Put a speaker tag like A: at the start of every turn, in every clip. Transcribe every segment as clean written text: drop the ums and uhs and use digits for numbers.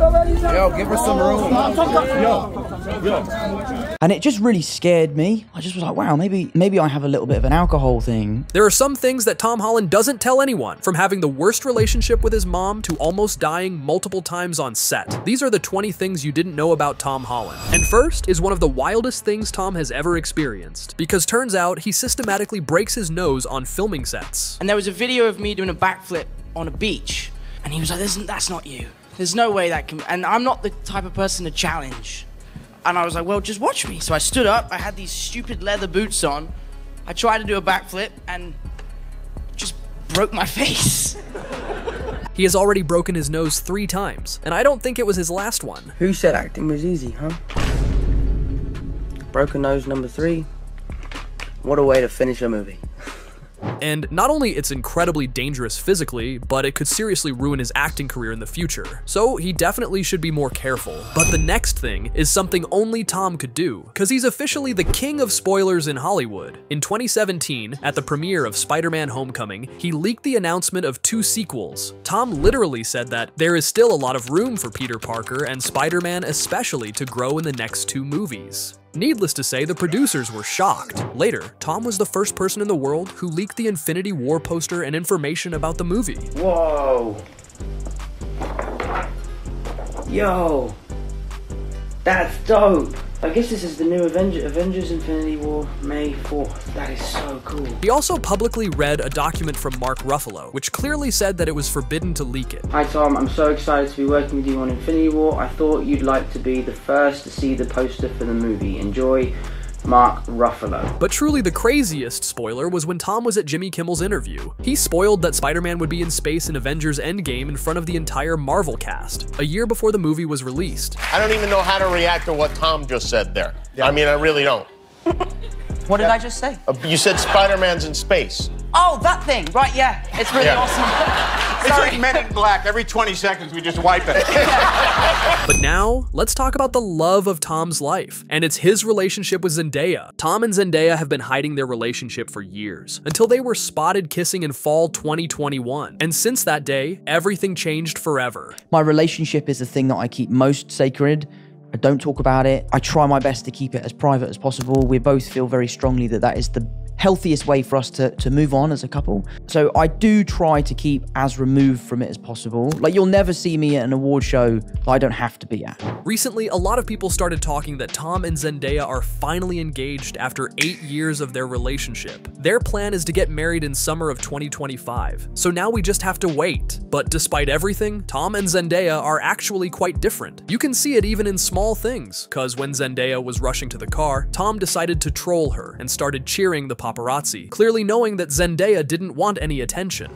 A: Yo, give her some room. Yo. And it just really scared me. I just was like, wow, maybe I have a little bit of an alcohol thing.
B: There are some things that Tom Holland doesn't tell anyone, from having the worst relationship with his mom to almost dying multiple times on set. These are the 20 things you didn't know about Tom Holland. And first is one of the wildest things Tom has ever experienced, because turns out he systematically breaks his nose on filming sets.
C: And there was a video of me doing a backflip on a beach, and he was like, that's not you. There's no way that can, and I'm not the type of person to challenge. And I was like, well, just watch me. So I stood up, I had these stupid leather boots on, I tried to do a backflip, and just broke my face.
B: He has already broken his nose 3 times, and I don't think it was his last one.
D: Who said acting was easy, huh? Broken nose number 3. What a way to finish a movie.
B: And not only it's incredibly dangerous physically, but it could seriously ruin his acting career in the future. So he definitely should be more careful. But the next thing is something only Tom could do, because he's officially the king of spoilers in Hollywood. In 2017, at the premiere of Spider-Man Homecoming, he leaked the announcement of 2 sequels. Tom literally said that there is still a lot of room for Peter Parker and Spider-Man especially to grow in the next 2 movies. Needless to say, the producers were shocked. Later, Tom was the first person in the world who leaked the Infinity War poster and information about the movie.
D: Whoa. Yo. That's dope. I guess this is the new Avengers Infinity War, May 4th. That is so cool.
B: He also publicly read a document from Mark Ruffalo, which clearly said that it was forbidden to leak it.
D: Hi Tom, I'm so excited to be working with you on Infinity War. I thought you'd like to be the first to see the poster for the movie. Enjoy, Mark Ruffalo.
B: But truly the craziest spoiler was when Tom was at Jimmy Kimmel's interview. He spoiled that Spider-Man would be in space in Avengers Endgame in front of the entire Marvel cast, a year before the movie was released.
E: I don't even know how to react to what Tom just said there. Yeah. I mean, I really don't.
F: What did I just say?
E: You said Spider-Man's in space.
F: Oh, that thing, right, yeah. It's really awesome.
G: It's like Men in Black. Every 20 seconds, we just wipe it.
B: But now, let's talk about the love of Tom's life, and it's his relationship with Zendaya. Tom and Zendaya have been hiding their relationship for years, until they were spotted kissing in fall 2021. And since that day, everything changed forever.
A: My relationship is the thing that I keep most sacred. I don't talk about it. I try my best to keep it as private as possible. We both feel very strongly that that is the healthiest way for us to move on as a couple. So I do try to keep as removed from it as possible. Like, you'll never see me at an award show that I don't have to be at.
B: Recently, a lot of people started talking that Tom and Zendaya are finally engaged after 8 years of their relationship. Their plan is to get married in summer of 2025. So now we just have to wait. But despite everything, Tom and Zendaya are actually quite different. You can see it even in small things, cause when Zendaya was rushing to the car, Tom decided to troll her and started cheering the paparazzi, clearly knowing that Zendaya didn't want any attention.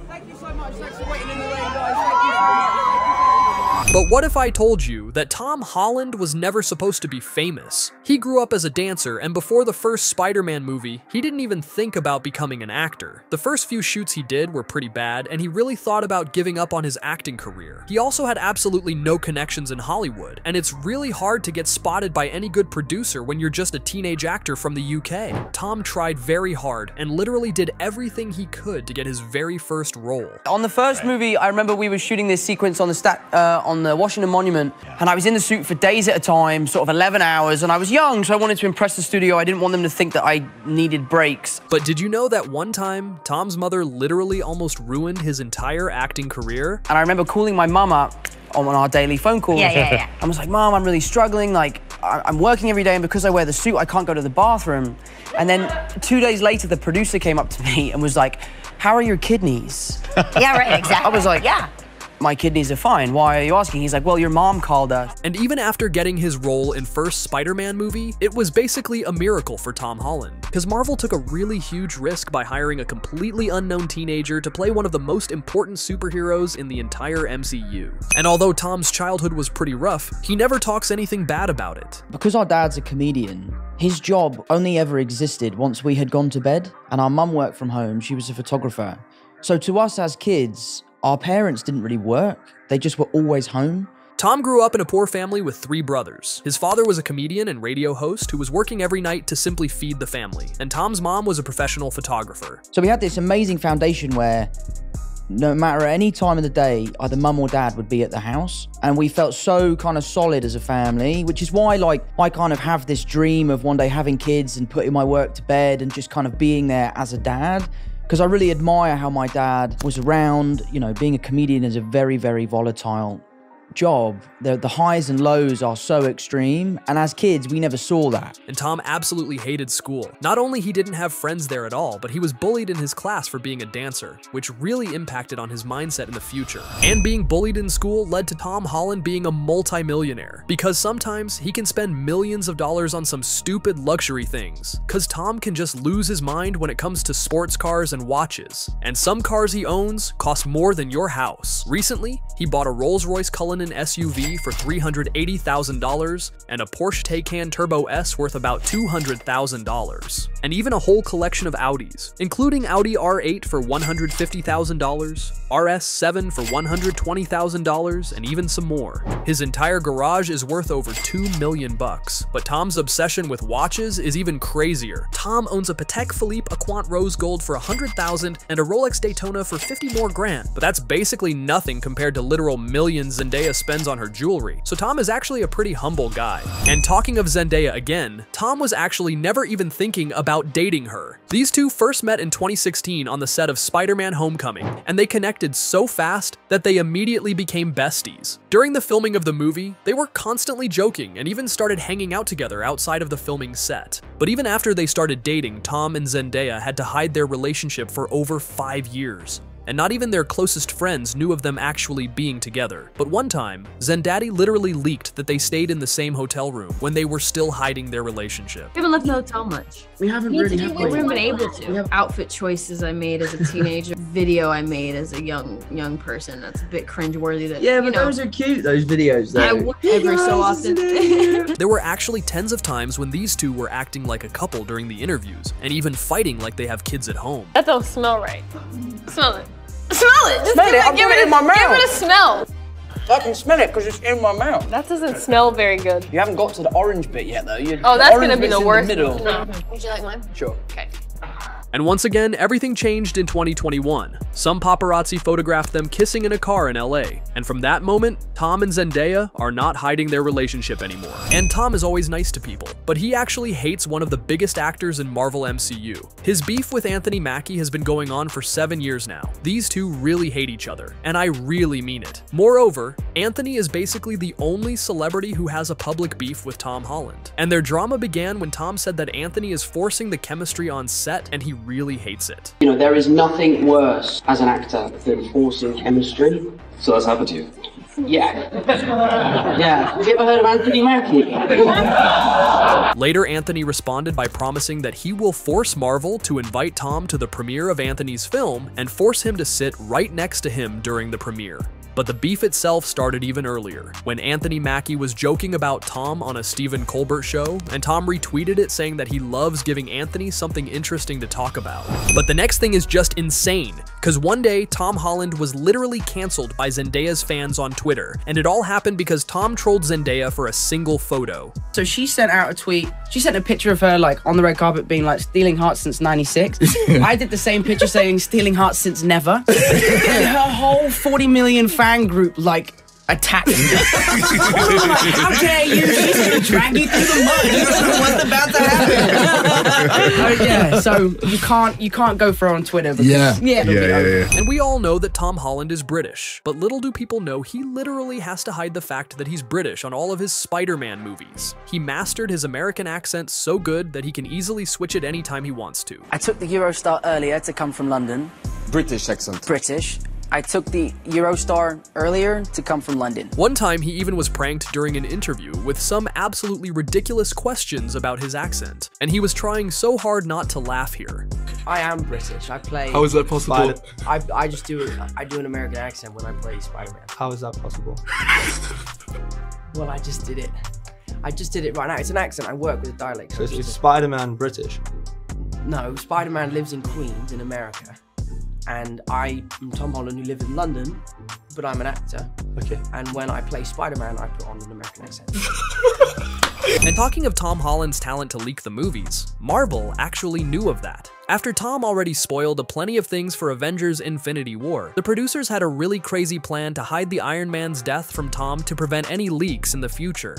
C: Thank you so much. Thanks for waiting in the rain, guys. Thank you so much.
B: But what if I told you that Tom Holland was never supposed to be famous? He grew up as a dancer, and before the first Spider-Man movie, he didn't even think about becoming an actor. The first few shoots he did were pretty bad, and he really thought about giving up on his acting career. He also had absolutely no connections in Hollywood, and it's really hard to get spotted by any good producer when you're just a teenage actor from the UK. Tom tried very hard and literally did everything he could to get his very first role.
F: On the first movie, I remember we were shooting this sequence on the Washington Monument, and I was in the suit for days at a time, sort of 11 hours, and I was young, so I wanted to impress the studio. I didn't want them to think that I needed breaks.
B: But did you know that one time, Tom's mother literally almost ruined his entire acting career?
F: And I remember calling my mum up on our daily phone calls.
H: Yeah.
F: I was like, Mom, I'm really struggling. Like, I'm working every day, and because I wear the suit, I can't go to the bathroom. And then 2 days later, the producer came up to me and was like, how are your kidneys?
H: Yeah, right, exactly.
F: I was like,
H: yeah.
F: My kidneys are fine. Why are you asking? He's like, well, your mom called us.
B: And even after getting his role in first Spider-Man movie, it was basically a miracle for Tom Holland, because Marvel took a really huge risk by hiring a completely unknown teenager to play one of the most important superheroes in the entire MCU. And although Tom's childhood was pretty rough, he never talks anything bad about it.
A: Because our dad's a comedian, his job only ever existed once we had gone to bed, and our mum worked from home. She was a photographer. So to us as kids, our parents didn't really work. They just were always home.
B: Tom grew up in a poor family with 3 brothers. His father was a comedian and radio host who was working every night to simply feed the family, and Tom's mom was a professional photographer.
A: So we had this amazing foundation where No matter any time of the day, either mum or dad would be at the house. And we felt so kind of solid as a family, which is why, like, I kind of have this dream of one day having kids and putting my work to bed and just kind of being there as a dad. Because I really admire how my dad was around. You know, being a comedian is a very, very volatile job. The highs and lows are so extreme, and as kids we never saw that.
B: And Tom absolutely hated school. Not only he didn't have friends there at all, but he was bullied in his class for being a dancer, which really impacted on his mindset in the future. And being bullied in school led to Tom Holland being a multi-millionaire, because sometimes he can spend millions of dollars on some stupid luxury things, cause Tom can just lose his mind when it comes to sports cars and watches. And some cars he owns cost more than your house. Recently, he bought a Rolls-Royce Cullinan SUV for $380,000 and a Porsche Taycan Turbo S worth about $200,000, and even a whole collection of Audis, including Audi R8 for $150,000, RS7 for $120,000, and even some more. His entire garage is worth over $2 million bucks, but Tom's obsession with watches is even crazier. Tom owns a Patek Philippe Aquant Rose Gold for $100,000 and a Rolex Daytona for 50 more grand, but that's basically nothing compared to literal millions Zendaya spends on her jewelry, so Tom is actually a pretty humble guy. And talking of Zendaya again, Tom was actually never even thinking about dating her. These two first met in 2016 on the set of Spider-Man Homecoming, and they connected so fast that they immediately became besties. During the filming of the movie, they were constantly joking and even started hanging out together outside of the filming set. But even after they started dating, Tom and Zendaya had to hide their relationship for over 5 years. And not even their closest friends knew of them actually being together. But one time, Zendaya literally leaked that they stayed in the same hotel room when they were still hiding their relationship.
H: We haven't left the hotel much.
D: We haven't really.
H: We haven't been able to. Outfit choices I made as a teenager, video I made as a young person. That's a bit cringeworthy. That
D: Yeah, but those are cute. Those videos, though.
H: I would every so often.
B: There were actually tens of times when these two were acting like a couple during the interviews, and even fighting like they have kids at home.
I: That don't smell right. Smell it. Smell it! Just
D: Smell it, I'm
I: give
D: putting it in my mouth.
I: Give it a smell.
D: I can smell it because it's in my mouth.
I: That doesn't smell very good.
D: You haven't got to the orange bit yet, though.
I: Oh, that's gonna be the worst.
D: Middle.
I: No. Would you like mine?
D: Sure.
I: Okay.
B: And once again, everything changed in 2021. Some paparazzi photographed them kissing in a car in LA. And from that moment, Tom and Zendaya are not hiding their relationship anymore. And Tom is always nice to people, but he actually hates one of the biggest actors in Marvel MCU. His beef with Anthony Mackie has been going on for 7 years now. These two really hate each other, and I really mean it. Moreover, Anthony is basically the only celebrity who has a public beef with Tom Holland. And their drama began when Tom said that Anthony is forcing the chemistry on set, and he really hates it.
D: You know, there is nothing worse as an actor than forcing chemistry.
J: So that's happened to you?
D: Yeah. Yeah. Have you ever heard of Anthony Mackie?
B: Later, Anthony responded by promising that he will force Marvel to invite Tom to the premiere of Anthony's film and force him to sit right next to him during the premiere. But the beef itself started even earlier, when Anthony Mackie was joking about Tom on a Stephen Colbert show, and Tom retweeted it saying that he loves giving Anthony something interesting to talk about. But the next thing is just insane, because one day Tom Holland was literally canceled by Zendaya's fans on Twitter, and it all happened because Tom trolled Zendaya for a single photo.
C: So she sent out a tweet. She sent a picture of her like on the red carpet being like stealing hearts since '96. I did the same picture saying stealing hearts since never. And her whole 40 million fan group like attacked me. Like, how dare you? She's gonna drag you through the mud. You don't know what's about to happen. Yeah, so you can't go for her on Twitter because yeah.
B: And we all know that Tom Holland is British, but little do people know he literally has to hide the fact that he's British on all of his Spider-Man movies. He mastered his American accent so good that he can easily switch it anytime he wants to.
F: I took the Eurostar earlier to come from London.
J: British accent.
F: British. I took the Eurostar earlier to come from London.
B: One time, he even was pranked during an interview with some absolutely ridiculous questions about his accent, and he was trying so hard not to laugh here.
D: I am British. I play.
J: How is that possible?
D: I do an American accent when I play Spider-Man.
J: How is that possible?
D: Well, I just did it. I just did it right now. It's an accent. I work with a dialect.
J: So is Spider-Man British?
D: No, Spider-Man lives in Queens in America. And I am Tom Holland, who lives in London, but I'm an actor.
J: Okay.
D: And when I play Spider-Man, I put on an American accent.
B: And talking of Tom Holland's talent to leak the movies, Marvel actually knew of that. After Tom already spoiled plenty of things for Avengers Infinity War, the producers had a really crazy plan to hide the Iron Man's death from Tom to prevent any leaks in the future.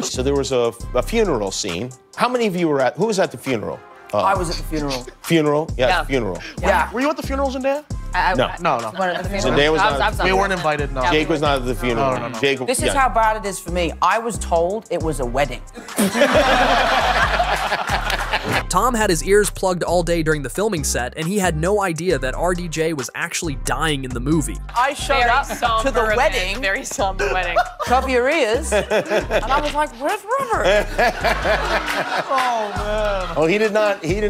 E: So there was a funeral scene. How many of you were who was at the funeral?
F: I was at the funeral.
E: Funeral? Yeah,
F: Yeah.
E: funeral.
F: Yeah.
K: Were you at the funeral, Zendaya?
E: No.
K: No.
E: Zendaya was not.
K: We weren't invited, no.
E: Jake was not at the funeral.
K: No.
E: Jake,
F: This is how bad it is for me. I was told it was a wedding.
B: Tom had his ears plugged all day during the filming set, and he had no idea that RDJ was actually dying in the movie.
F: I showed up to the wedding.
I: Very somber wedding.
F: Cover your ears. And I was like, where's Robert?
K: Oh, man.
E: Oh, he did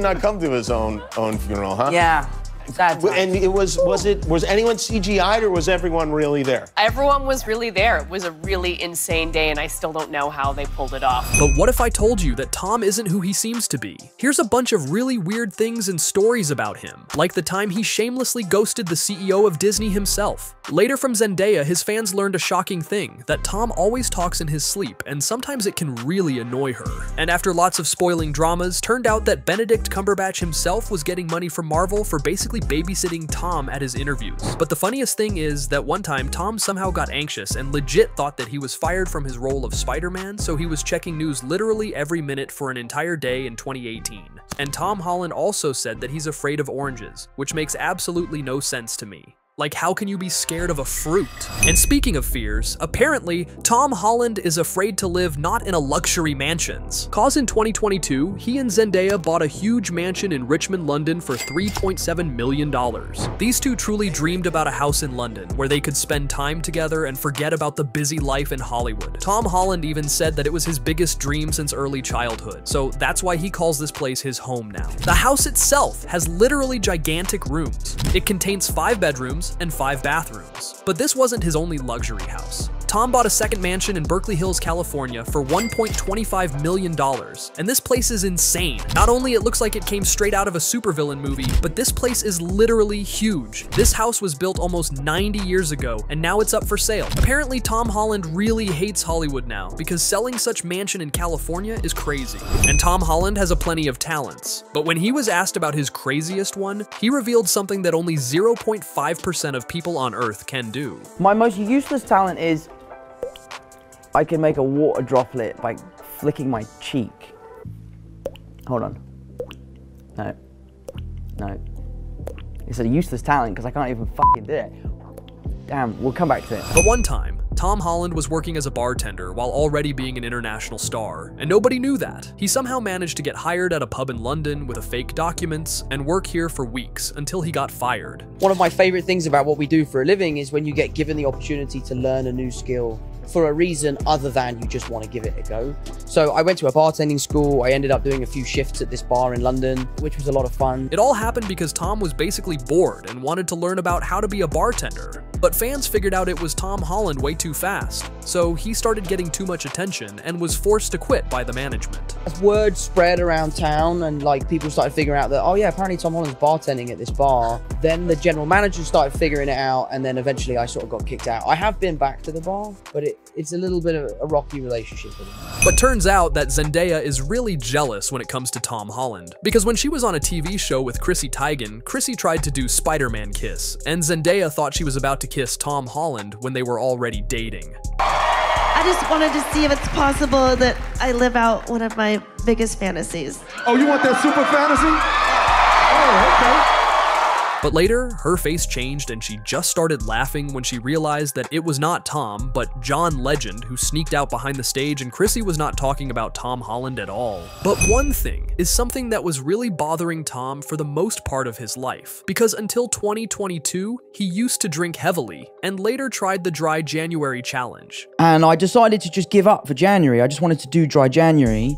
E: not come to his own funeral, huh?
F: Yeah. Sad times.
E: And it was anyone CGI'd or was everyone really there?
I: Everyone was really there. It was a really insane day, and I still don't know how they pulled it off.
B: But what if I told you that Tom isn't who he seems to be? Here's a bunch of really weird things and stories about him, like the time he shamelessly ghosted the CEO of Disney himself. Later from Zendaya, his fans learned a shocking thing, that Tom always talks in his sleep, and sometimes it can really annoy her. And after lots of spoiling dramas, turned out that Benedict Cumberbatch himself was getting money from Marvel for basically babysitting Tom at his interviews. But the funniest thing is that one time Tom somehow got anxious and legit thought that he was fired from his role of Spider-Man, so he was checking news literally every minute for an entire day in 2018. And Tom Holland also said that he's afraid of oranges, which makes absolutely no sense to me. Like, how can you be scared of a fruit? And speaking of fears, apparently, Tom Holland is afraid to live not in a luxury mansions. Cause in 2022, he and Zendaya bought a huge mansion in Richmond, London for $3.7 million. These two truly dreamed about a house in London where they could spend time together and forget about the busy life in Hollywood. Tom Holland even said that it was his biggest dream since early childhood, so that's why he calls this place his home now. The house itself has literally gigantic rooms. It contains 5 bedrooms and 5 bathrooms. But this wasn't his only luxury house. Tom bought a second mansion in Berkeley Hills, California for $1.25 million, and this place is insane. Not only it looks like it came straight out of a supervillain movie, but this place is literally huge. This house was built almost 90 years ago, and now it's up for sale. Apparently, Tom Holland really hates Hollywood now, because selling such mansion in California is crazy. And Tom Holland has a plenty of talents, but when he was asked about his craziest one, he revealed something that only 0.5% of people on Earth can do.
A: My most useless talent is I can make a water droplet by flicking my cheek. Hold on. No. It's a useless talent because I can't even fucking do it. Damn, we'll come back to it.
B: But one time, Tom Holland was working as a bartender while already being an international star, and nobody knew that. He somehow managed to get hired at a pub in London with fake documents and work here for weeks until he got fired.
A: One of my favorite things about what we do for a living is when you get given the opportunity to learn a new skill for a reason other than you just want to give it a go. So I went to a bartending school. I ended up doing a few shifts at this bar in London, which was a lot of fun.
B: It all happened because Tom was basically bored and wanted to learn about how to be a bartender. But fans figured out it was Tom Holland way too fast, so he started getting too much attention and was forced to quit by the management.
A: As word spread around town and like people started figuring out that, oh yeah, apparently Tom Holland's bartending at this bar, then the general manager started figuring it out, and then eventually I sort of got kicked out. I have been back to the bar, but it's a little bit of a rocky relationship with him.
B: But turns out that Zendaya is really jealous when it comes to Tom Holland, because when she was on a TV show with Chrissy Teigen, Chrissy tried to do Spider-Man kiss, and Zendaya thought she was about to kiss Tom Holland when they were already dating.
L: I just wanted to see if it's possible that I live out one of my biggest fantasies.
M: Oh, you want that super fantasy? Oh, okay.
B: But later, her face changed and she just started laughing when she realized that it was not Tom, but John Legend who sneaked out behind the stage, and Chrissy was not talking about Tom Holland at all. But one thing is something that was really bothering Tom for the most part of his life, because until 2022, he used to drink heavily and later tried the Dry January challenge.
A: And I decided to just give up for January. I just wanted to do Dry January.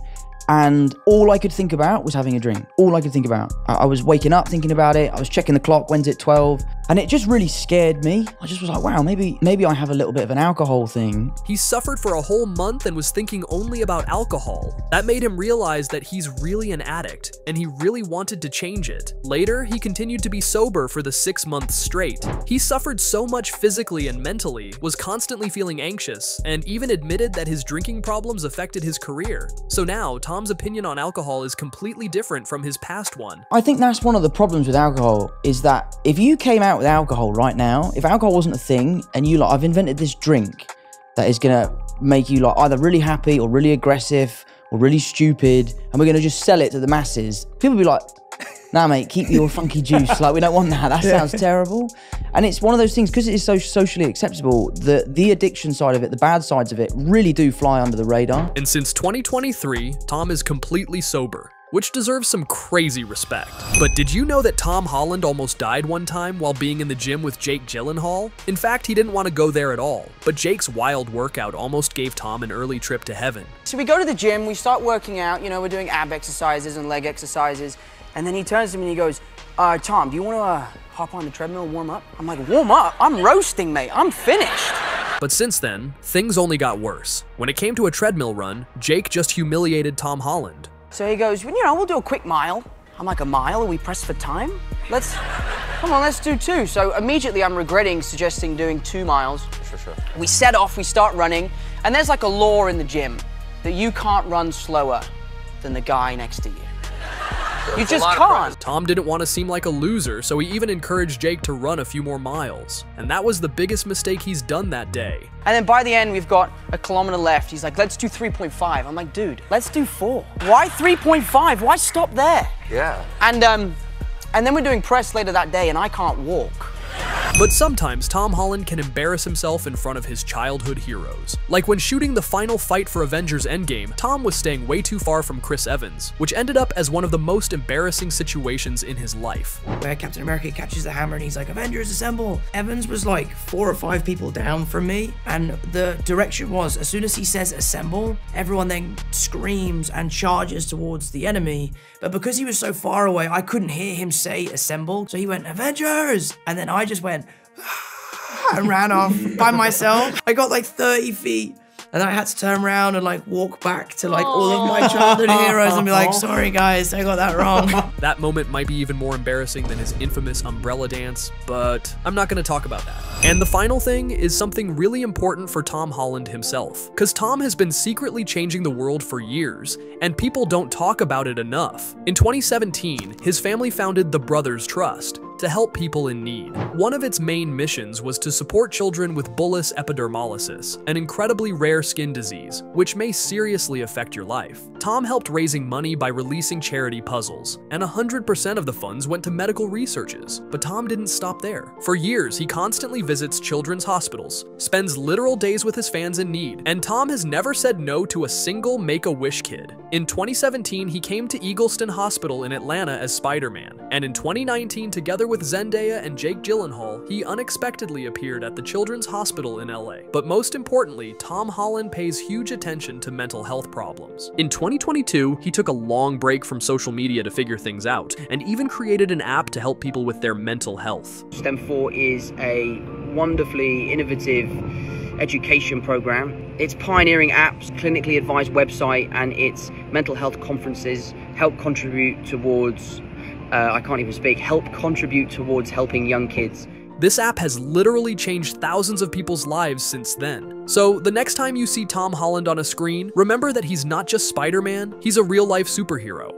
A: And all I could think about was having a drink. All I could think about. I was waking up thinking about it. I was checking the clock. When's it 12? And it just really scared me. I just was like, wow, maybe I have a little bit of an alcohol thing.
B: He suffered for a whole month and was thinking only about alcohol. That made him realize that he's really an addict, and he really wanted to change it. Later, he continued to be sober for the 6 months straight. He suffered so much physically and mentally, was constantly feeling anxious, and even admitted that his drinking problems affected his career. So now, Tom's opinion on alcohol is completely different from his past one.
A: I think that's one of the problems with alcohol, is that if you came out with alcohol right now, if alcohol wasn't a thing, and you like, I've invented this drink that is gonna make you like either really happy or really aggressive or really stupid, and we're gonna just sell it to the masses, people will be like, nah mate, keep your funky juice, like we don't want that, that sounds terrible. And it's one of those things, because it is so socially acceptable, the addiction side of it, the bad sides of it, really do fly under the radar.
B: And since 2023, Tom is completely sober, which deserves some crazy respect. But did you know that Tom Holland almost died one time while being in the gym with Jake Gyllenhaal? In fact, he didn't want to go there at all, but Jake's wild workout almost gave Tom an early trip to heaven.
F: So we go to the gym, we start working out, you know, we're doing ab exercises and leg exercises, and then he turns to me and he goes, Tom, do you want to hop on the treadmill and warm up? I'm like, warm up? I'm roasting, mate, I'm finished.
B: But since then, things only got worse. When it came to a treadmill run, Jake just humiliated Tom Holland.
F: So he goes, well, you know, we'll do a quick mile. I'm like, a mile? Are we pressed for time? Come on, let's do 2. So immediately I'm regretting suggesting doing 2 miles. Sure. We set off, we start running, and there's like a law in the gym that you can't run slower than the guy next to you. You just can't.
B: Tom didn't want to seem like a loser, so he even encouraged Jake to run a few more miles. And that was the biggest mistake he's done that day.
F: And then by the end, we've got a kilometer left. He's like, let's do 3.5. I'm like, dude, let's do 4. Why 3.5? Why stop there?
K: Yeah.
F: And then we're doing press later that day, and I can't walk.
B: But sometimes Tom Holland can embarrass himself in front of his childhood heroes. Like when shooting the final fight for Avengers Endgame, Tom was staying way too far from Chris Evans, which ended up as one of the most embarrassing situations in his life.
D: Where Captain America catches the hammer and he's like, Avengers assemble! Evans was like 4 or 5 people down from me, and the direction was, as soon as he says assemble, everyone then screams and charges towards the enemy. But because he was so far away, I couldn't hear him say assemble, so he went, Avengers! And then I just went, and ran off by myself. I got like 30 feet. And I had to turn around and like walk back to like all of my childhood heroes and be like, sorry guys, I got that wrong.
B: That moment might be even more embarrassing than his infamous umbrella dance, but I'm not gonna talk about that. And the final thing is something really important for Tom Holland himself, because Tom has been secretly changing the world for years, and people don't talk about it enough. In 2017, his family founded the Brothers Trust to help people in need. One of its main missions was to support children with bullous epidermolysis, an incredibly rare skin disease, which may seriously affect your life. Tom helped raising money by releasing charity puzzles, and 100% of the funds went to medical researches. But Tom didn't stop there. For years, he constantly visits children's hospitals, spends literal days with his fans in need, and Tom has never said no to a single Make-A-Wish kid. In 2017, he came to Eagleston Hospital in Atlanta as Spider-Man, and in 2019, together with Zendaya and Jake Gyllenhaal, he unexpectedly appeared at the Children's Hospital in LA. But most importantly, Tom Holland pays huge attention to mental health problems. In 2022, he took a long break from social media to figure things out, and even created an app to help people with their mental health.
F: STEM 4 is a wonderfully innovative education program. Its pioneering apps, clinically advised website, and its mental health conferences help contribute towards help contribute towards helping young kids.
B: This app has literally changed thousands of people's lives since then. So the next time you see Tom Holland on a screen, remember that he's not just Spider-Man, he's a real-life superhero.